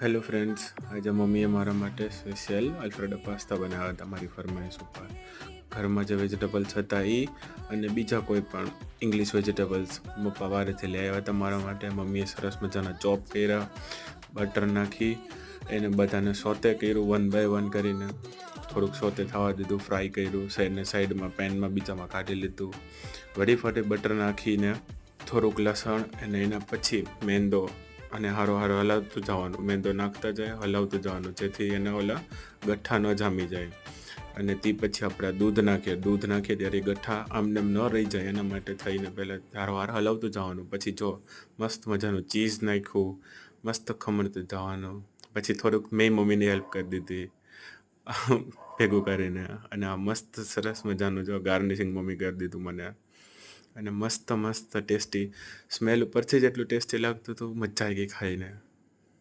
Hello friends, આજે મમ્મીએ મારા માટે સ્પેશિયલ આલ્ફ્રેડો પાસ્તા બનાવ્યા હતા મારી ફરમાઈશ ઉપર. ઘરમાં જે વેજીટેબલ્સ હતા એ અને બીજા કોઈ પણ ઇંગ્લિશ વેજીટેબલ્સ પપ્પા વારેથી લઈ આવ્યા હતા મારા માટે. મમ્મીએ સરસ મજાના ચોપ કર્યા, બટર નાખી એને બધાને સોતે કર્યું વન બાય વન કરીને. થોડુંક સોતે થવા દીધું, ફ્રાય કર્યું, સાઈડમાં પેનમાં બીજામાં કાઢી લીધું. વળી ફરી બટર નાખીને થોડુંક લસણ અને એના પછી મેંદો અને હારો હલાવતું જવાનું. મેંદો નાખતા જાય, હલાવતું જવાનું, જેથી એને ઓલા ગઠ્ઠા ન જામી જાય. અને તે પછી આપણે દૂધ નાખીએ ત્યારે ગઠ્ઠા આમને ન રહી જાય એના માટે થઈને પહેલાં હારો હલાવતું જવાનું. પછી જો મસ્ત મજાનું ચીઝ નાખ્યું, મસ્ત ખમણતું જવાનું. પછી થોડુંક મેં મમ્મીની હેલ્પ કરી દીધી ભેગું કરીને. અને આ મસ્ત સરસ મજાનું જો ગાર્નિશિંગ મમ્મી કરી દીધું મને. અને મસ્ત ટેસ્ટી સ્મેલ ઉપરથી જ એટલું ટેસ્ટી લાગતું હતું, મજા આવી ગઈ ખાઈને.